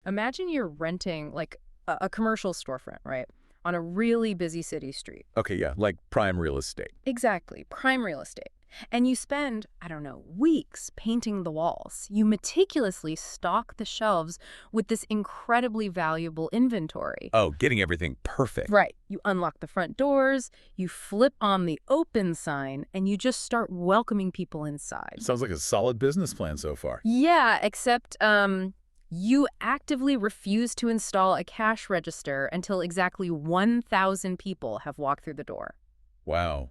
Imagine you're renting like a commercial storefront, right? On a really busy city street. Okay, yeah, like prime real estate. Exactly, prime real estate. And you spend, I don't know, weeks painting the walls. You meticulously stock the shelves with this incredibly valuable inventory. Oh, getting everything perfect. Right. You unlock the front doors, you flip on the open sign, and you just start welcoming people inside. Sounds like a solid business plan so far. Yeah, except you actively refuse to install a cash register until exactly 1,000 people have walked through the door. Wow.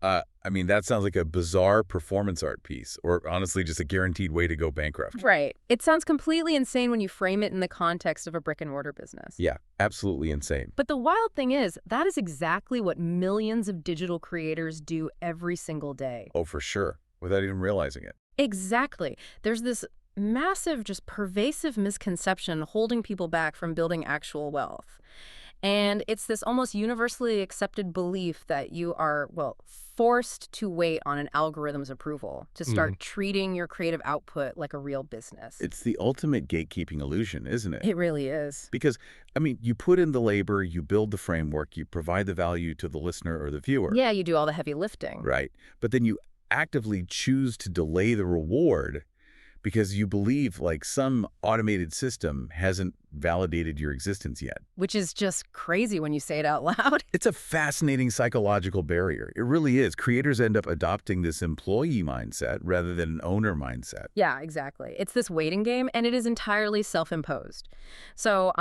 I mean, that sounds like a bizarre performance art piece, or honestly, just a guaranteed way to go bankrupt. Right. It sounds completely insane when you frame it in the context of a brick-and-mortar business. Yeah, absolutely insane. But the wild thing is, that is exactly what millions of digital creators do every single day. Oh, for sure, without even realizing it. Exactly. There's this massive, just pervasive misconception holding people back from building actual wealth. And it's this almost universally accepted belief that you are, well, forced to wait on an algorithm's approval to start treating your creative output like a real business. It's the ultimate gatekeeping illusion, isn't it? It really is. Because, I mean, you put in the labor, you build the framework, you provide the value to the listener or the viewer. Yeah, you do all the heavy lifting. Right. But then you actively choose to delay the reward because you believe like some automated system hasn't validated your existence yet. Which is just crazy when you say it out loud. It's a fascinating psychological barrier. It really is. Creators end up adopting this employee mindset rather than an owner mindset. Yeah, exactly. It's this waiting game, and it is entirely self-imposed. So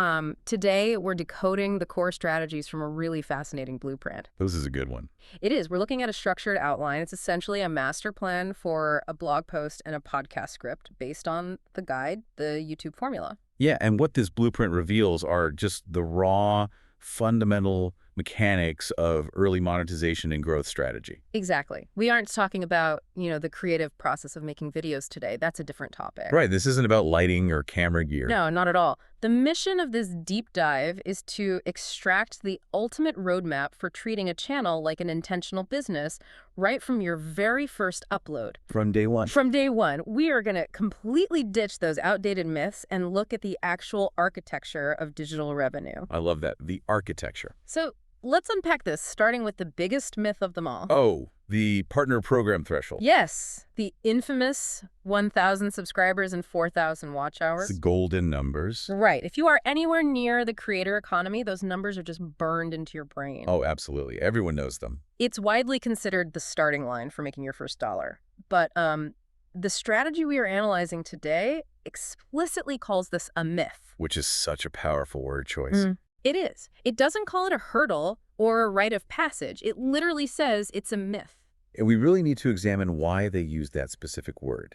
today, we're decoding the core strategies from a really fascinating blueprint. This is a good one. It is. We're looking at a structured outline. It's essentially a master plan for a blog post and a podcast script based on the guide, the YouTube formula. Yeah, and what this blueprint reveals are just the raw, fundamental mechanics of early monetization and growth strategy. Exactly. We aren't talking about, the creative process of making videos today. That's a different topic. Right. This isn't about lighting or camera gear. No, not at all. The mission of this deep dive is to extract the ultimate roadmap for treating a channel like an intentional business right from your very first upload. From day one. From day one. We are going to completely ditch those outdated myths and look at the actual architecture of digital revenue. I love that. The architecture. So let's unpack this, starting with the biggest myth of them all. Oh, the partner program threshold. Yes, the infamous 1,000 subscribers and 4,000 watch hours. It's the golden numbers. Right. If you are anywhere near the creator economy, those numbers are just burned into your brain. Oh, absolutely. Everyone knows them. It's widely considered the starting line for making your first dollar. But the strategy we are analyzing today explicitly calls this a myth. Which is such a powerful word choice. It is. It doesn't call it a hurdle or a rite of passage. It literally says it's a myth. And we really need to examine why they use that specific word,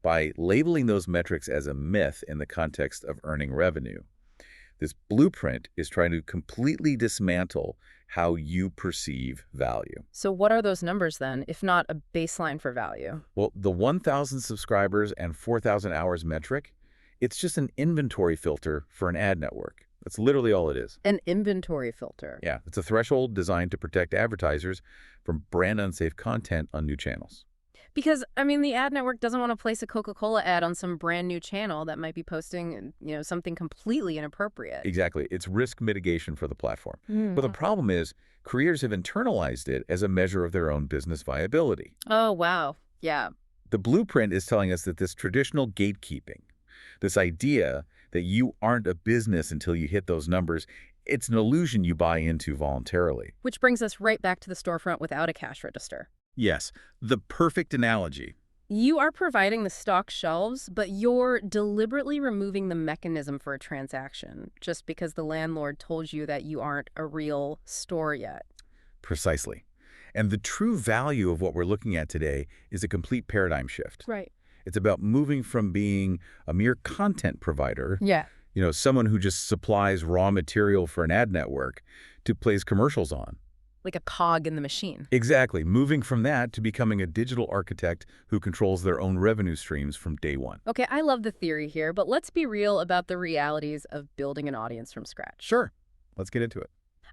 By labeling those metrics as a myth in the context of earning revenue. This blueprint is trying to completely dismantle how you perceive value. So what are those numbers then, if not a baseline for value? Well, the 1,000 subscribers and 4,000 hours metric, it's just an inventory filter for an ad network. That's literally all it is. An inventory filter. Yeah, it's a threshold designed to protect advertisers from brand unsafe content on new channels. Because, the ad network doesn't want to place a Coca-Cola ad on some brand new channel that might be posting, something completely inappropriate. Exactly. It's risk mitigation for the platform. But the problem is, creators have internalized it as a measure of their own business viability. Oh, wow. Yeah. The blueprint is telling us that this traditional gatekeeping, this idea that you aren't a business until you hit those numbers, it's an illusion you buy into voluntarily. Which brings us right back to the storefront without a cash register. Yes, the perfect analogy. You are providing the stock shelves, but you're deliberately removing the mechanism for a transaction just because the landlord told you that you aren't a real store yet. Precisely. And the true value of what we're looking at today is a complete paradigm shift. Right. It's about moving from being a mere content provider, Yeah. Someone who just supplies raw material for an ad network, to place commercials on. Like a cog in the machine. Exactly. Moving from that to becoming a digital architect who controls their own revenue streams from day one. Okay, I love the theory here, but let's be real about the realities of building an audience from scratch. Sure. Let's get into it.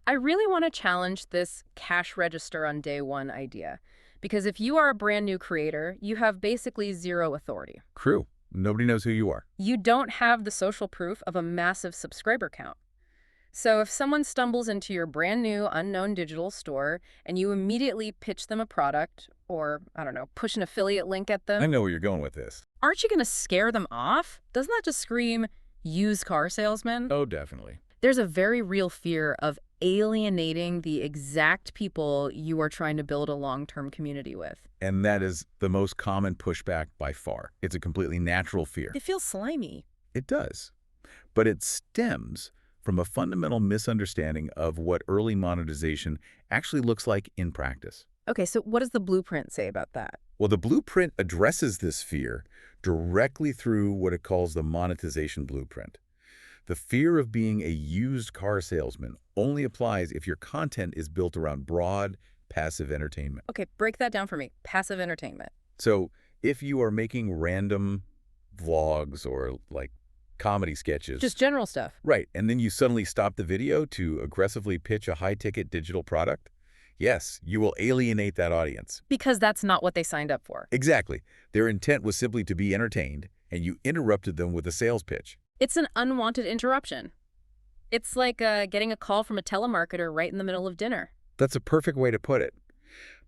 I really want to challenge this cash register on day one idea. Because if you are a brand new creator, you have basically zero authority. True. Nobody knows who you are. You don't have the social proof of a massive subscriber count. So if someone stumbles into your brand new unknown digital store and you immediately pitch them a product or, I don't know, push an affiliate link at I them, know where you're going with this. aren't you going to scare them off? Doesn't that just scream used car salesman? Oh, definitely. There's a very real fear of alienating the exact people you are trying to build a long-term community with. And that is the most common pushback by far. It's a completely natural fear. It feels slimy. It does. But it stems from a fundamental misunderstanding of what early monetization actually looks like in practice. Okay, so what does the blueprint say about that? Well, the blueprint addresses this fear directly through what it calls the monetization blueprint. The fear of being a used car salesman only applies if your content is built around broad, passive entertainment. Okay, break that down for me. Passive entertainment. So if you are making random vlogs or like comedy sketches. Just general stuff. Right, and then you suddenly stop the video to aggressively pitch a high-ticket digital product, yes, you will alienate that audience. Because that's not what they signed up for. Exactly. Their intent was simply to be entertained, and you interrupted them with a sales pitch. It's an unwanted interruption. It's like getting a call from a telemarketer right in the middle of dinner. That's a perfect way to put it.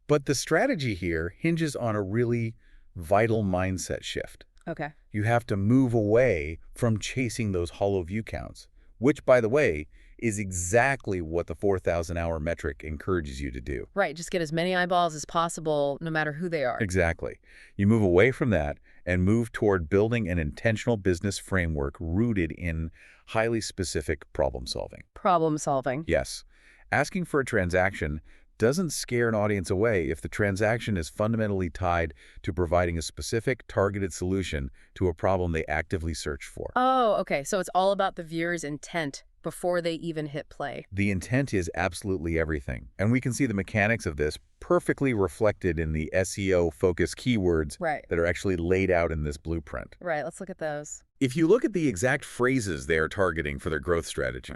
But the strategy here hinges on a really vital mindset shift. Okay. You have to move away from chasing those hollow view counts, which, by the way, is exactly what the 4,000-hour metric encourages you to do. Right, just get as many eyeballs as possible, no matter who they are. Exactly. You move away from that and move toward building an intentional business framework rooted in highly specific problem solving. Problem solving. Yes. Asking for a transaction doesn't scare an audience away if the transaction is fundamentally tied to providing a specific targeted solution to a problem they actively search for. Oh, okay. So it's all about the viewer's intent before they even hit play. The intent is absolutely everything, and we can see the mechanics of this perfectly reflected in the SEO-focused keywords Right. that are actually laid out in this blueprint. Right, let's look at those. If you look at the exact phrases they are targeting for their growth strategy,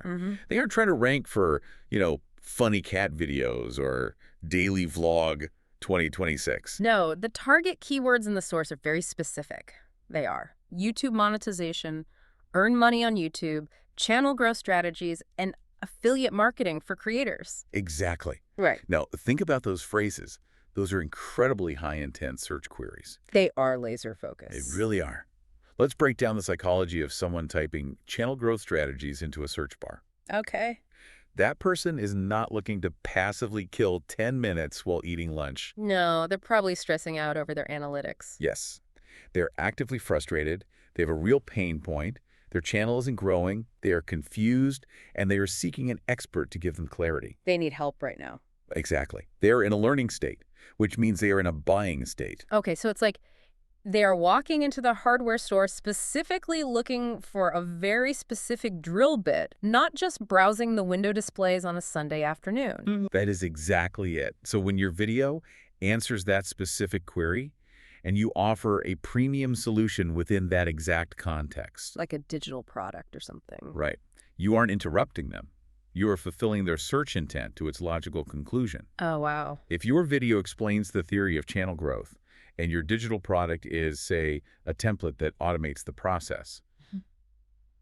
they aren't trying to rank for, funny cat videos or daily vlog 2026. No, the target keywords in the source are very specific. They are YouTube monetization, earn money on YouTube, channel growth strategies, and affiliate marketing for creators. Exactly. Right. Now, think about those phrases. Those are incredibly high-intent search queries. They are laser They focused. really are. Let's break down the psychology of someone typing channel growth strategies into a search bar. Okay. That person is not looking to passively kill 10 minutes while eating lunch. No, they're probably stressing out over their analytics. Yes. They're actively frustrated. They have a real pain point. Their channel isn't growing. They are confused, and they are seeking an expert to give them clarity. They need help right now. Exactly. They are in a learning state, which means they are in a buying state. Okay, so it's like they are walking into the hardware store specifically looking for a very specific drill bit, not just browsing the window displays on a Sunday afternoon. That is exactly it. So when your video answers that specific query, and you offer a premium solution within that exact context. Like a digital product or something. Right. You aren't interrupting them. You are fulfilling their search intent to its logical conclusion. Oh, wow. If your video explains the theory of channel growth, and your digital product is, say, a template that automates the process,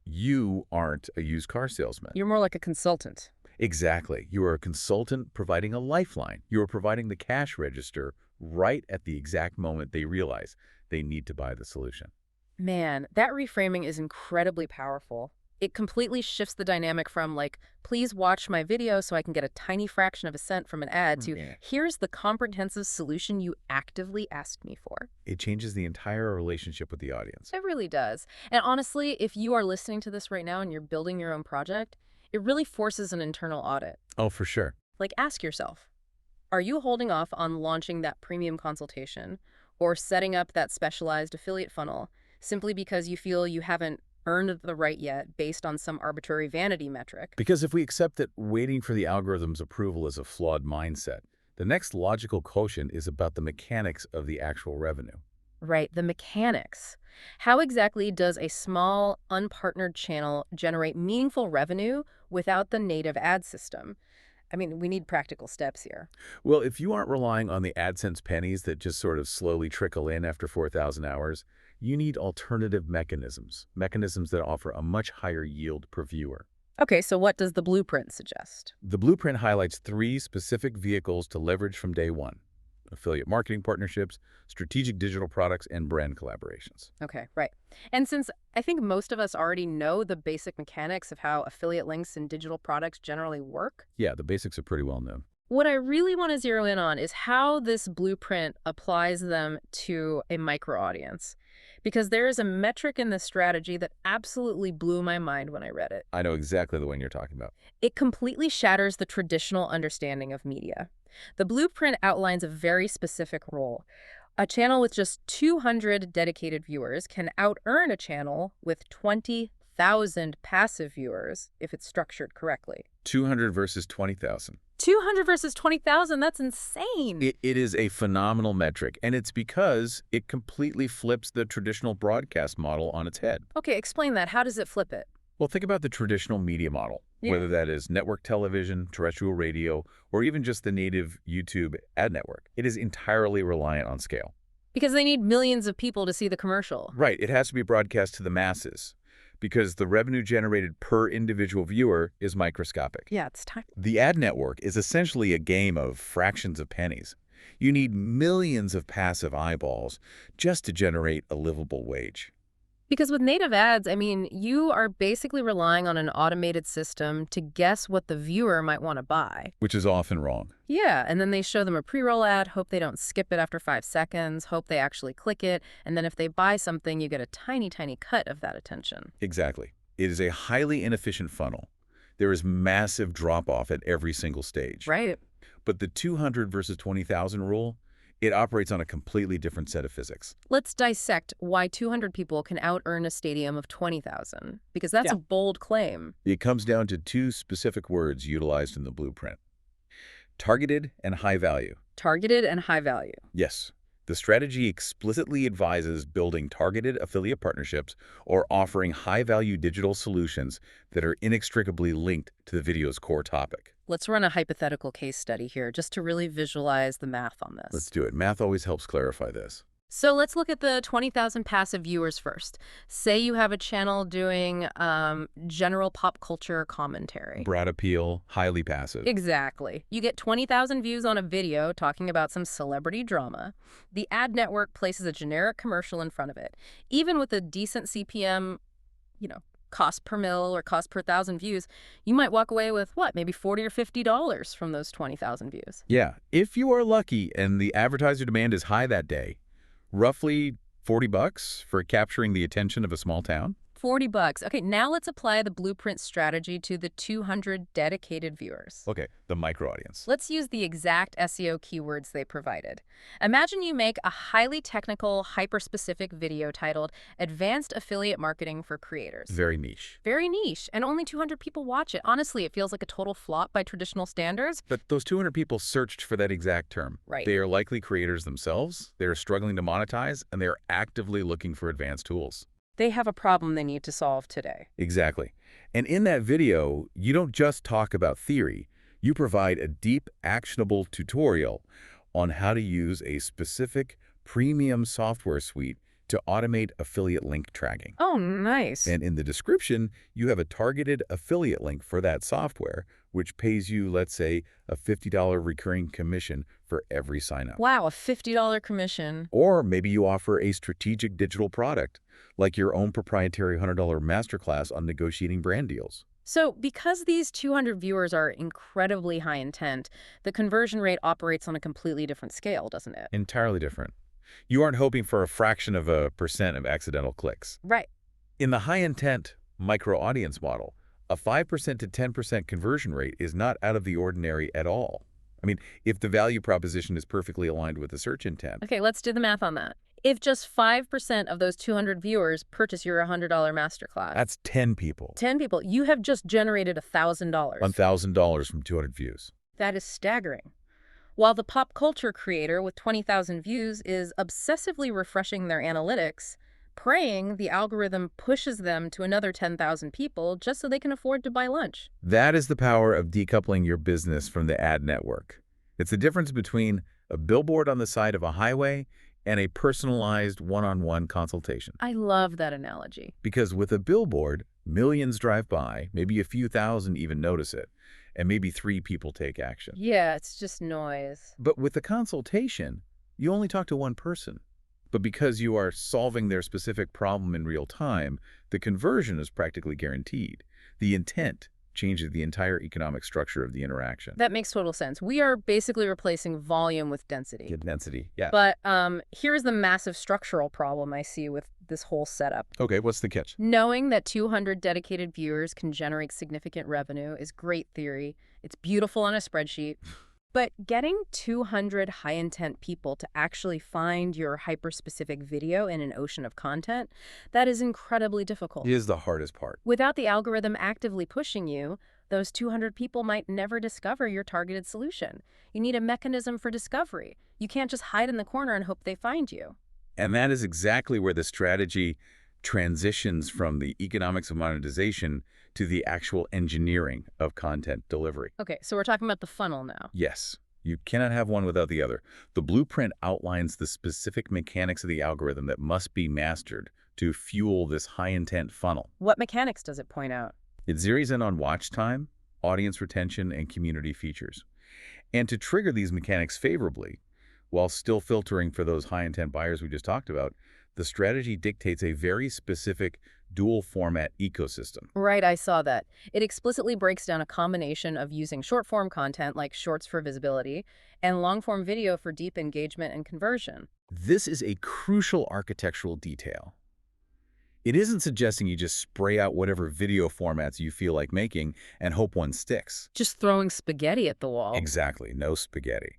you aren't a used car salesman. You're more like a consultant. Exactly. You are a consultant providing a lifeline. You are providing the cash register right at the exact moment they realize they need to buy the solution. Man, that reframing is incredibly powerful. It completely shifts the dynamic from like, please watch my video so I can get a tiny fraction of a cent from an ad to here's the comprehensive solution you actively asked me for. It changes the entire relationship with the audience. It really does. And honestly, if you are listening to this right now and you're building your own project, it really forces an internal audit. Oh, for sure. Like, ask yourself, are you holding off on launching that premium consultation or setting up that specialized affiliate funnel simply because you feel you haven't earned the right yet based on some arbitrary vanity metric? Because if we accept that waiting for the algorithm's approval is a flawed mindset, the next logical quotient is about the mechanics of the actual revenue. Right, the mechanics. How exactly does a small, unpartnered channel generate meaningful revenue without the native ad system? I mean, we need practical steps here. Well, if you aren't relying on the AdSense pennies that just sort of slowly trickle in after 4,000 hours, You need alternative mechanisms that offer a much higher yield per viewer. Okay, so what does the blueprint suggest? The blueprint highlights 3 specific vehicles to leverage from day one: affiliate marketing partnerships, strategic digital products, and brand collaborations. Okay, right. And since I think most of us already know the basic mechanics of how affiliate links and digital products generally work, Yeah, the basics are pretty well known. what I really want to zero in on is how this blueprint applies them to a micro audience. Because there is a metric in this strategy that absolutely blew my mind when I read it. I know exactly the one you're talking about. It completely shatters the traditional understanding of media. The blueprint outlines a very specific role. A channel with just 200 dedicated viewers can out-earn a channel with 20,000 passive viewers if it's structured correctly. 200 versus 20,000. 200 versus 20,000, that's insane. It is a phenomenal metric, and it's because it completely flips the traditional broadcast model on its head. Okay, explain that. How does it flip it? Well, think about the traditional media model, Yeah. whether that is network television, terrestrial radio, or even just the native YouTube ad network. It is entirely reliant on scale. Because they need millions of people to see the commercial. Right, it has to be broadcast to the masses because the revenue generated per individual viewer is microscopic. Yeah, it's time. The ad network is essentially a game of fractions of pennies. You need millions of passive eyeballs just to generate a livable wage. Because with native ads, I mean, you are basically relying on an automated system to guess what the viewer might want to buy. Which is often wrong. Yeah, and then they show them a pre-roll ad, hope they don't skip it after 5 seconds, hope they actually click it, and then if they buy something, you get a tiny, tiny cut of that attention. Exactly. It is a highly inefficient funnel. There is massive drop-off at every single stage. Right. But the 200 versus 20,000 rule, it operates on a completely different set of physics. Let's dissect why 200 people can out-earn a stadium of 20,000, because that's a bold claim. It comes down to 2 specific words utilized in the blueprint: targeted and high value. Targeted and high value. Yes, the strategy explicitly advises building targeted affiliate partnerships or offering high-value digital solutions that are inextricably linked to the video's core topic. Let's run a hypothetical case study here just to really visualize the math on this. Let's do it. Math always helps clarify this. So let's look at the 20,000 passive viewers first. Say you have a channel doing general pop culture commentary. Broad appeal, highly passive. Exactly. You get 20,000 views on a video talking about some celebrity drama. The ad network places a generic commercial in front of it. Even with a decent CPM, cost per mil or cost per 1,000 views, you might walk away with, what, maybe $40 or $50 from those 20,000 views. Yeah, if you are lucky and the advertiser demand is high that day, roughly $40 for capturing the attention of a small town. $40. Okay, now let's apply the blueprint strategy to the 200 dedicated viewers. Okay, the micro audience. Let's use the exact SEO keywords they provided. Imagine you make a highly technical, hyper-specific video titled Advanced Affiliate Marketing for Creators. Very niche. Very niche, and only 200 people watch it. Honestly, it feels like a total flop by traditional standards. But those 200 people searched for that exact term. Right. They are likely creators themselves, they are struggling to monetize, and they are actively looking for advanced tools. They have a problem they need to solve today. Exactly. And in that video, you don't just talk about theory. You provide a deep, actionable tutorial on how to use a specific premium software suite to automate affiliate link tracking. Oh, nice. And in the description, you have a targeted affiliate link for that software, which pays you, let's say, a $50 recurring commission for every sign-up. Wow, a $50 commission. Or maybe you offer a strategic digital product, like your own proprietary $100 masterclass on negotiating brand deals. So because these 200 viewers are incredibly high intent, the conversion rate operates on a completely different scale, doesn't it? Entirely different. You aren't hoping for a fraction of a percent of accidental clicks. Right. In the high-intent micro-audience model, a 5% to 10% conversion rate is not out of the ordinary at all. I mean, if the value proposition is perfectly aligned with the search intent. Okay, let's do the math on that. If just 5% of those 200 viewers purchase your $100 masterclass. That's 10 people. 10 people. You have just generated $1,000. $1,000 from 200 views. That is staggering. While the pop culture creator with 20,000 views is obsessively refreshing their analytics, praying the algorithm pushes them to another 10,000 people just so they can afford to buy lunch. That is the power of decoupling your business from the ad network. It's the difference between a billboard on the side of a highway and a personalized one-on-one consultation. I love that analogy. Because with a billboard, millions drive by, maybe a few thousand even notice it, and maybe 3 people take action. Yeah, it's just noise. But with the consultation, you only talk to one person. But because you are solving their specific problem in real time, the conversion is practically guaranteed. The intent changes the entire economic structure of the interaction. That makes total sense. We are basically replacing volume with density. Get density, yeah. But here's the massive structural problem I see with this whole setup. Okay, what's the catch? Knowing that 200 dedicated viewers can generate significant revenue is great theory. It's beautiful on a spreadsheet. But getting 200 high-intent people to actually find your hyper-specific video in an ocean of content, that is incredibly difficult. It is the hardest part. Without the algorithm actively pushing you, those 200 people might never discover your targeted solution. You need a mechanism for discovery. You can't just hide in the corner and hope they find you. And that is exactly where the strategy transitions from the economics of monetization to the actual engineering of content delivery. Okay, so we're talking about the funnel now. Yes, you cannot have one without the other. The blueprint outlines the specific mechanics of the algorithm that must be mastered to fuel this high-intent funnel. What mechanics does it point out? It zeroes in on watch time, audience retention, and community features. And to trigger these mechanics favorably, while still filtering for those high-intent buyers we just talked about, the strategy dictates a very specific dual-format ecosystem. Right, I saw that. It explicitly breaks down a combination of using short-form content like shorts for visibility and long-form video for deep engagement and conversion. This is a crucial architectural detail. It isn't suggesting you just spray out whatever video formats you feel like making and hope one sticks. Just throwing spaghetti at the wall. Exactly, no spaghetti.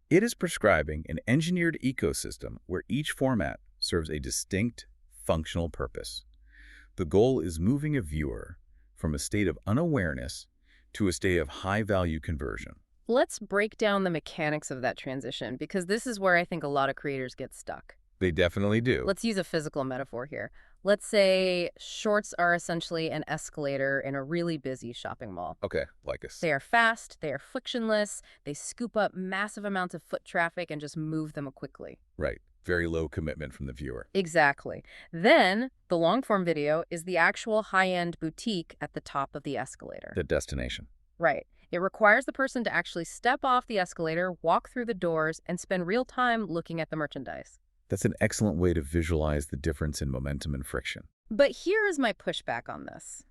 It is prescribing an engineered ecosystem where each format serves a distinct functional purpose. The goal is moving a viewer from a state of unawareness to a state of high-value conversion. Let's break down the mechanics of that transition, because this is where I think a lot of creators get stuck. They definitely do. Let's use a physical metaphor here. Let's say shorts are essentially an escalator in a really busy shopping mall. Okay, like us. They are fast, they are frictionless, they scoop up massive amounts of foot traffic and just move them quickly. Right. Very low commitment from the viewer. Exactly. Then, the long-form video is the actual high-end boutique at the top of the escalator. The destination. Right. It requires the person to actually step off the escalator, walk through the doors, and spend real time looking at the merchandise. That's an excellent way to visualize the difference in momentum and friction. But here is my pushback on this.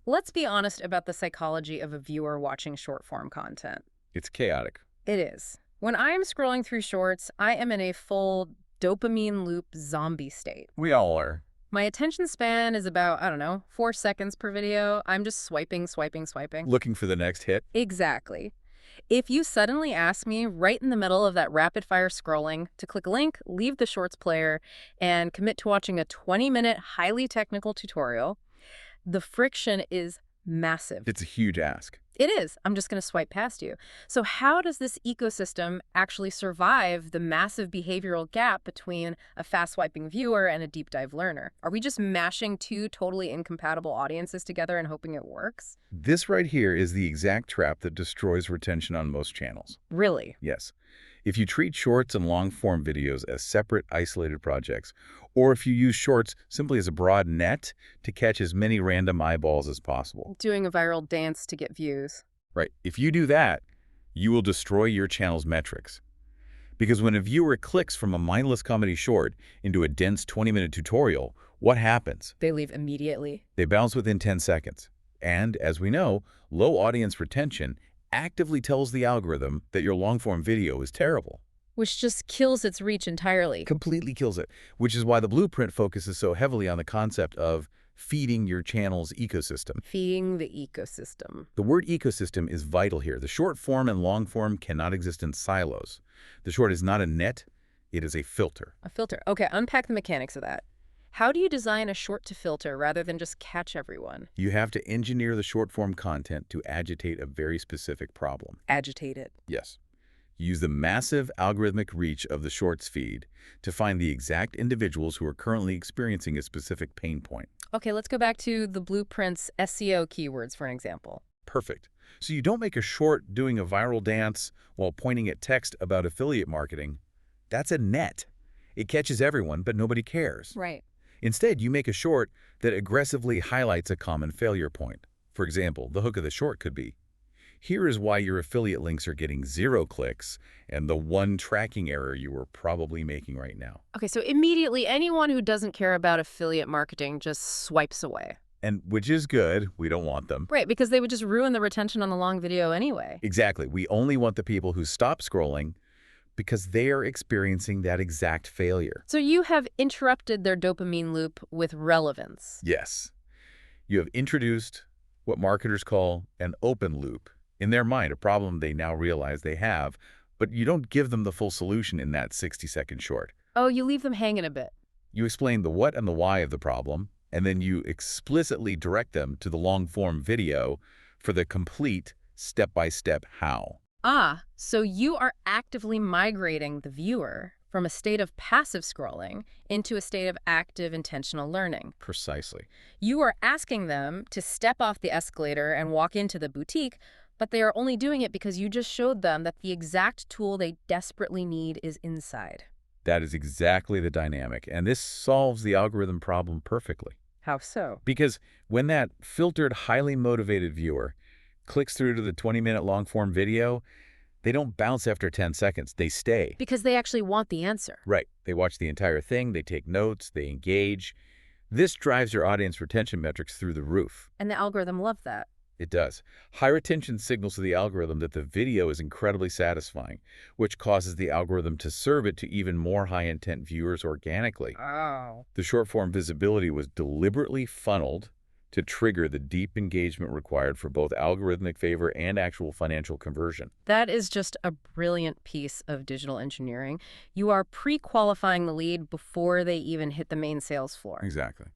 Let's be honest about the psychology of a viewer watching short-form content. It's chaotic. It is. When I am scrolling through shorts, I am in a full dopamine loop zombie state. We all are. My attention span is about, 4 seconds per video. I'm just swiping. Looking for the next hit. Exactly. If you suddenly ask me right in the middle of that rapid-fire scrolling to click a link, leave the shorts player, and commit to watching a 20-minute, highly technical tutorial, the friction is massive. It's a huge ask. It is. I'm just going to swipe past you. So how does this ecosystem actually survive the massive behavioral gap between a fast-swiping viewer and a deep-dive learner? Are we just mashing 2 totally incompatible audiences together and hoping it works? This right here is the exact trap that destroys retention on most channels. Really? Yes. If you treat shorts and long-form videos as separate, isolated projects, or if you use shorts simply as a broad net to catch as many random eyeballs as possible. Doing a viral dance to get views. Right. If you do that, you will destroy your channel's metrics. Because when a viewer clicks from a mindless comedy short into a dense 20-minute tutorial, what happens? They leave immediately. They bounce within 10 seconds. And, as we know, low audience retention actively tells the algorithm that your long-form video is terrible. Which just kills its reach entirely. Completely kills it, which is why the blueprint focuses so heavily on the concept of feeding your channel's ecosystem. Feeding the ecosystem. The word ecosystem is vital here. The short form and long form cannot exist in silos. The short is not a net, it is a filter. A filter. Okay, unpack the mechanics of that. How do you design a short to filter rather than just catch everyone? You have to engineer the short-form content to agitate a very specific problem. Agitate it. Yes. Use the massive algorithmic reach of the shorts feed to find the exact individuals who are currently experiencing a specific pain point. Okay, let's go back to the blueprint's SEO keywords for an example. Perfect. So you don't make a short doing a viral dance while pointing at text about affiliate marketing. That's a net. It catches everyone, but nobody cares. Right. Instead, you make a short that aggressively highlights a common failure point. For example, the hook of the short could be, here is why your affiliate links are getting 0 clicks and the one tracking error you are probably making right now. Okay, so immediately anyone who doesn't care about affiliate marketing just swipes away. And which is good. We don't want them. Right, because they would just ruin the retention on the long video anyway. Exactly. We only want the people who stop scrolling because they are experiencing that exact failure. So you have interrupted their dopamine loop with relevance. Yes. You have introduced what marketers call an open loop. In their mind, a problem they now realize they have, but you don't give them the full solution in that 60-second short. Oh, you leave them hanging a bit. You explain the what and the why of the problem, and then you explicitly direct them to the long-form video for the complete step-by-step how. Ah, so you are actively migrating the viewer from a state of passive scrolling into a state of active intentional learning. Precisely. You are asking them to step off the escalator and walk into the boutique, but they are only doing it because you just showed them that the exact tool they desperately need is inside. That is exactly the dynamic, and this solves the algorithm problem perfectly. How so? Because when that filtered, highly motivated viewer clicks through to the 20-minute long-form video, they don't bounce after 10 seconds. They stay. Because they actually want the answer. Right. They watch the entire thing. They take notes. They engage. This drives your audience retention metrics through the roof. And the algorithm loved that. It does. High retention signals to the algorithm that the video is incredibly satisfying, which causes the algorithm to serve it to even more high-intent viewers organically. Oh. The short-form visibility was deliberately funneled to trigger the deep engagement required for both algorithmic favor and actual financial conversion. That is just a brilliant piece of digital engineering. You are pre-qualifying the lead before they even hit the main sales floor. Exactly.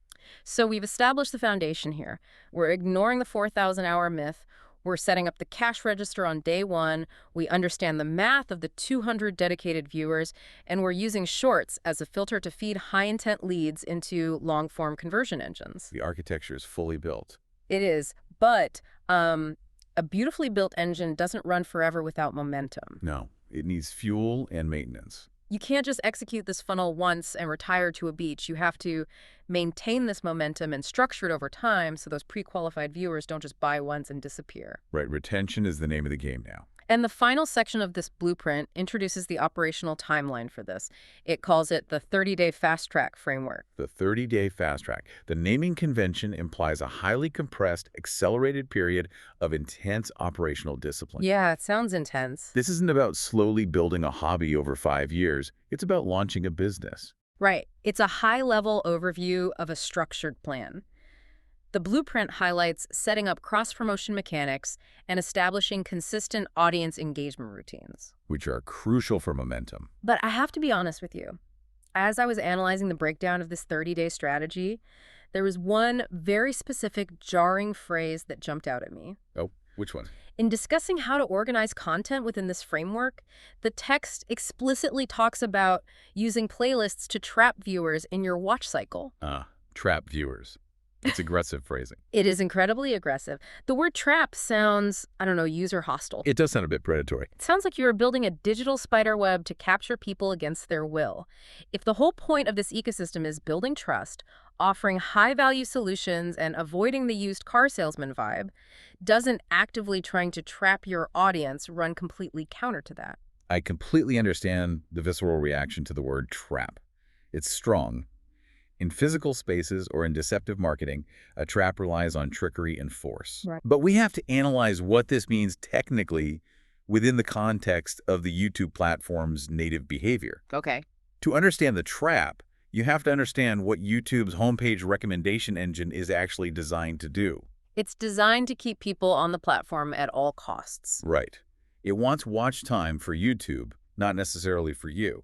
So we've established the foundation here. We're ignoring the 4,000-hour myth. We're setting up the cash register on day one. We understand the math of the 200 dedicated viewers, and we're using shorts as a filter to feed high-intent leads into long-form conversion engines. The architecture is fully built. It is, but a beautifully built engine doesn't run forever without momentum. No, it needs fuel and maintenance. You can't just execute this funnel once and retire to a beach. You have to maintain this momentum and structure it over time so those pre-qualified viewers don't just buy once and disappear. Right, retention is the name of the game now. And the final section of this blueprint introduces the operational timeline for this. It calls it the 30-day fast-track framework. The 30-day fast track. The naming convention implies a highly compressed, accelerated period of intense operational discipline. Yeah, it sounds intense. This isn't about slowly building a hobby over 5 years. It's about launching a business. Right. It's a high-level overview of a structured plan. The blueprint highlights setting up cross-promotion mechanics and establishing consistent audience engagement routines. Which are crucial for momentum. But I have to be honest with you. As I was analyzing the breakdown of this 30-day strategy, there was one very specific jarring phrase that jumped out at me. Oh, which one? In discussing how to organize content within this framework, the text explicitly talks about using playlists to trap viewers in your watch cycle. Trap viewers. It's aggressive phrasing. It is incredibly aggressive. The word trap sounds, I don't know, user hostile. It does sound a bit predatory. It sounds like you are building a digital spider web to capture people against their will. If the whole point of this ecosystem is building trust, offering high-value solutions, and avoiding the used car salesman vibe, doesn't actively trying to trap your audience run completely counter to that? I completely understand the visceral reaction to the word trap. It's strong. In physical spaces or in deceptive marketing, a trap relies on trickery and force. Right. But we have to analyze what this means technically within the context of the YouTube platform's native behavior. Okay. To understand the trap, you have to understand what YouTube's homepage recommendation engine is actually designed to do. It's designed to keep people on the platform at all costs. Right. It wants watch time for YouTube, not necessarily for you.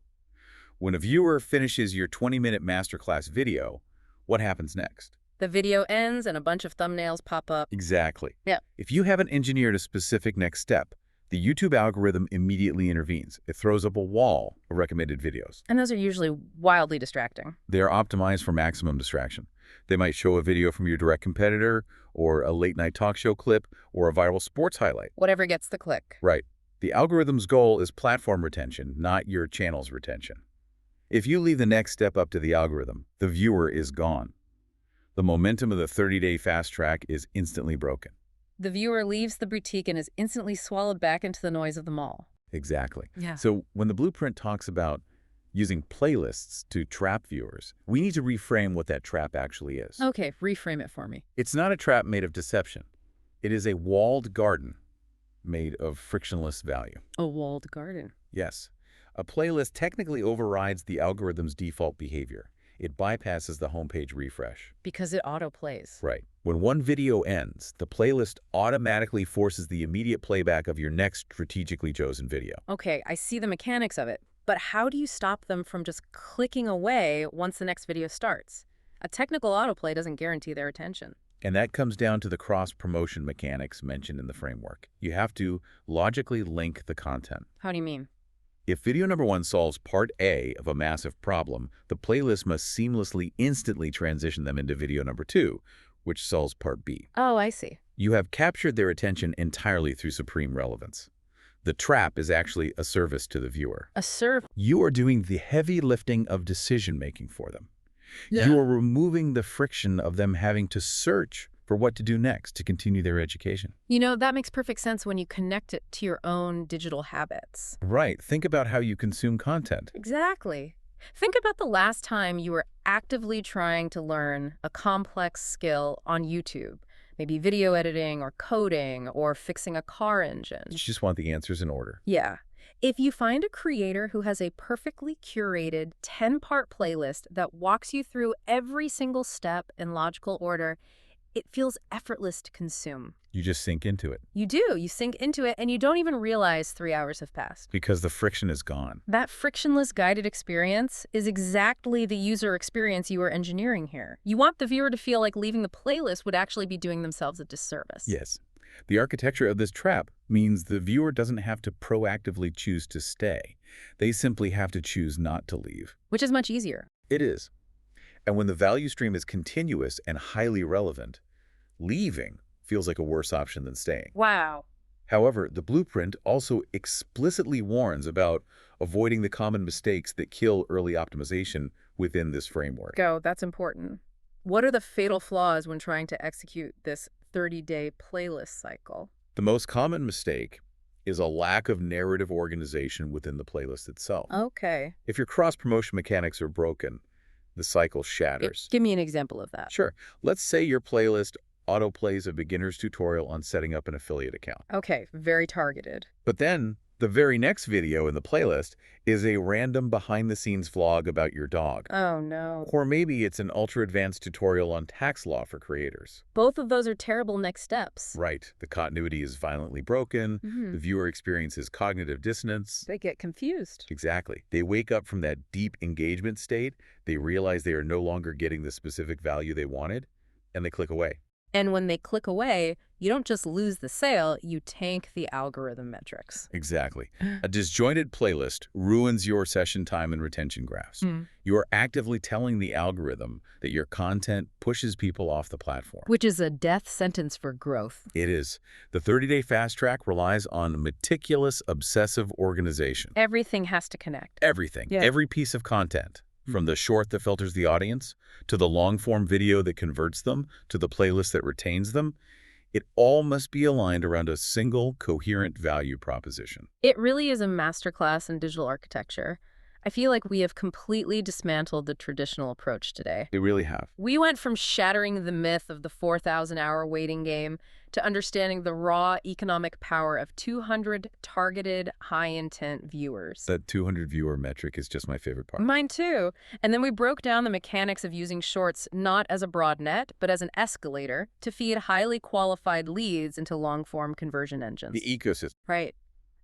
When a viewer finishes your 20-minute masterclass video, what happens next? The video ends and a bunch of thumbnails pop up. Exactly. Yeah. If you haven't engineered a specific next step, the YouTube algorithm immediately intervenes. It throws up a wall of recommended videos. And those are usually wildly distracting. They are optimized for maximum distraction. They might show a video from your direct competitor, or a late-night talk show clip, or a viral sports highlight. Whatever gets the click. Right. The algorithm's goal is platform retention, not your channel's retention. If you leave the next step up to the algorithm, the viewer is gone. The momentum of the 30-day fast track is instantly broken. The viewer leaves the boutique and is instantly swallowed back into the noise of the mall. Exactly. Yeah. So when the blueprint talks about using playlists to trap viewers, we need to reframe what that trap actually is. Okay, reframe it for me. It's not a trap made of deception. It is a walled garden made of frictionless value. A walled garden. Yes. A playlist technically overrides the algorithm's default behavior. It bypasses the homepage refresh. Because it auto-plays. Right. When one video ends, the playlist automatically forces the immediate playback of your next strategically chosen video. Okay, I see the mechanics of it. But how do you stop them from just clicking away once the next video starts? A technical autoplay doesn't guarantee their attention. And that comes down to the cross-promotion mechanics mentioned in the framework. You have to logically link the content. How do you mean? If video number 1 solves part A of a massive problem, the playlist must seamlessly instantly transition them into video number 2, which solves part B. Oh, I see. You have captured their attention entirely through supreme relevance. The trap is actually a service to the viewer. A serve. You are doing the heavy lifting of decision-making for them. Yeah. You are removing the friction of them having to search for what to do next to continue their education. You know, that makes perfect sense when you connect it to your own digital habits. Right. Think about how you consume content. Exactly. Think about the last time you were actively trying to learn a complex skill on YouTube. Maybe video editing or coding or fixing a car engine. You just want the answers in order. Yeah. If you find a creator who has a perfectly curated 10-part playlist that walks you through every single step in logical order, it feels effortless to consume. You just sink into it. You do. You sink into it, and you don't even realize 3 hours have passed. Because the friction is gone. That frictionless guided experience is exactly the user experience you are engineering here. You want the viewer to feel like leaving the playlist would actually be doing themselves a disservice. Yes. The architecture of this trap means the viewer doesn't have to proactively choose to stay. They simply have to choose not to leave. Which is much easier. It is. And when the value stream is continuous and highly relevant, leaving feels like a worse option than staying. Wow. However, the blueprint also explicitly warns about avoiding the common mistakes that kill early optimization within this framework. Go, that's important. What are the fatal flaws when trying to execute this 30-day playlist cycle? The most common mistake is a lack of narrative organization within the playlist itself. Okay. If your cross-promotion mechanics are broken, the cycle shatters. Give me an example of that. Sure. Let's say your playlist autoplays a beginner's tutorial on setting up an affiliate account. Okay, very targeted. But then, the very next video in the playlist is a random behind-the-scenes vlog about your dog. Oh, no. Or maybe it's an ultra-advanced tutorial on tax law for creators. Both of those are terrible next steps. Right. The continuity is violently broken. The viewer experiences cognitive dissonance. They get confused. Exactly. They wake up from that deep engagement state. They realize they are no longer getting the specific value they wanted, and they click away. And when they click away, you don't just lose the sale, you tank the algorithm metrics. Exactly. A disjointed playlist ruins your session time and retention graphs. You are actively telling the algorithm that your content pushes people off the platform. Which is a death sentence for growth. It is. The 30-day fast track relies on meticulous, obsessive organization. Everything has to connect. Everything. Yeah. Every piece of content. From the short that filters the audience, to the long-form video that converts them, to the playlist that retains them, it all must be aligned around a single, coherent value proposition. It really is a masterclass in digital architecture. I feel like we have completely dismantled the traditional approach today. They really have. We went from shattering the myth of the 4,000-hour waiting game to understanding the raw economic power of 200 targeted, high-intent viewers. That 200 viewer metric is just my favorite part. Mine too. And then we broke down the mechanics of using shorts not as a broad net, but as an escalator to feed highly qualified leads into long-form conversion engines. The ecosystem. Right.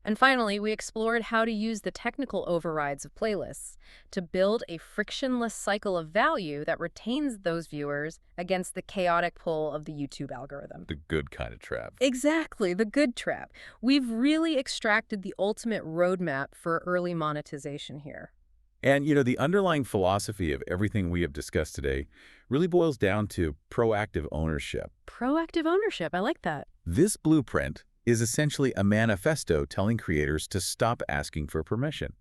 And finally, we explored how to use the technical overrides of playlists to build a frictionless cycle of value that retains those viewers against the chaotic pull of the YouTube algorithm. The good kind of trap. Exactly, the good trap. We've really extracted the ultimate roadmap for early monetization here. And, you know, the underlying philosophy of everything we have discussed today really boils down to proactive ownership. Proactive ownership, I like that. This blueprint is essentially a manifesto telling creators to stop asking for permission.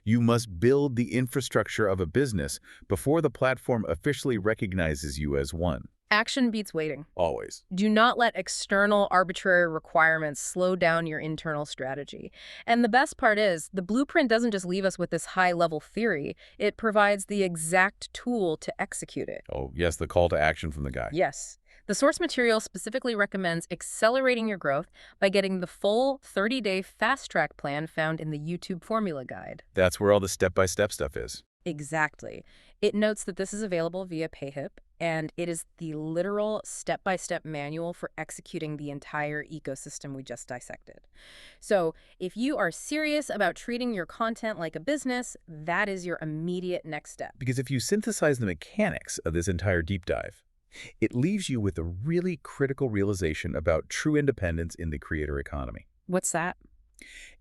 You must build the infrastructure of a business before the platform officially recognizes you as one. Action beats waiting. Always. Do not let external arbitrary requirements slow down your internal strategy. And the best part is, the blueprint doesn't just leave us with this high-level theory. It provides the exact tool to execute it. Oh, yes, the call to action from the guy. Yes. The source material specifically recommends accelerating your growth by getting the full 30-day fast-track plan found in the YouTube Formula Guide. That's where all the step-by-step stuff is. Exactly. It notes that this is available via PayHip, and it is the literal step-by-step manual for executing the entire ecosystem we just dissected. So if you are serious about treating your content like a business, that is your immediate next step. Because if you synthesize the mechanics of this entire deep dive, it leaves you with a really critical realization about true independence in the creator economy. What's that?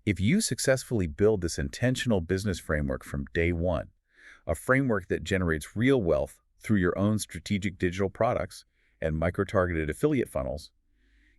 If you successfully build this intentional business framework from day one, a framework that generates real wealth through your own strategic digital products and micro-targeted affiliate funnels,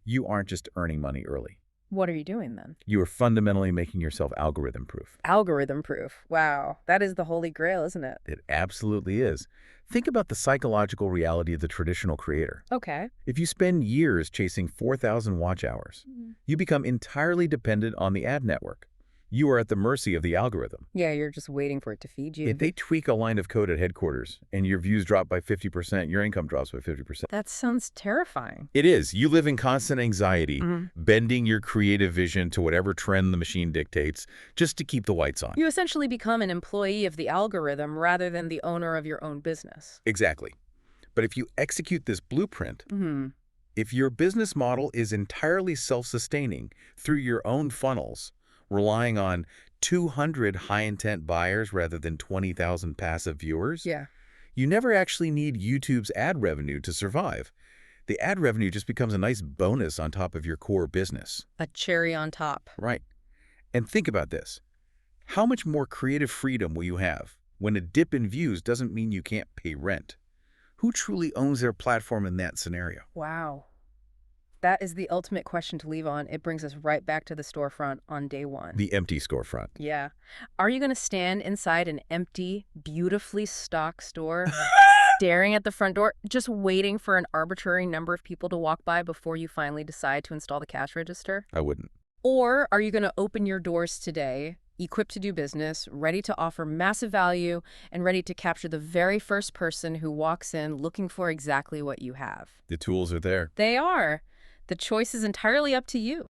you aren't just earning money early. What are you doing then? You are fundamentally making yourself algorithm-proof. Algorithm-proof. Wow. That is the holy grail, isn't it? It absolutely is. Think about the psychological reality of the traditional creator. Okay. If you spend years chasing 4,000 watch hours, you become entirely dependent on the ad network. You are at the mercy of the algorithm. Yeah, you're just waiting for it to feed you. If they tweak a line of code at headquarters and your views drop by 50%, your income drops by 50%. That sounds terrifying. It is. You live in constant anxiety, bending your creative vision to whatever trend the machine dictates, just to keep the lights on. You essentially become an employee of the algorithm rather than the owner of your own business. Exactly. But if you execute this blueprint, if your business model is entirely self-sustaining through your own funnels, relying on 200 high-intent buyers rather than 20,000 passive viewers, you never actually need YouTube's ad revenue to survive. The ad revenue just becomes a nice bonus on top of your core business. A cherry on top. Right. And think about this. How much more creative freedom will you have when a dip in views doesn't mean you can't pay rent? Who truly owns their platform in that scenario? Wow. That is the ultimate question to leave on. It brings us right back to the storefront on day one. The empty storefront. Yeah. Are you going to stand inside an empty, beautifully stocked store, staring at the front door, just waiting for an arbitrary number of people to walk by before you finally decide to install the cash register? I wouldn't. Or are you going to open your doors today, equipped to do business, ready to offer massive value, and ready to capture the very first person who walks in looking for exactly what you have? The tools are there. They are. The choice is entirely up to you.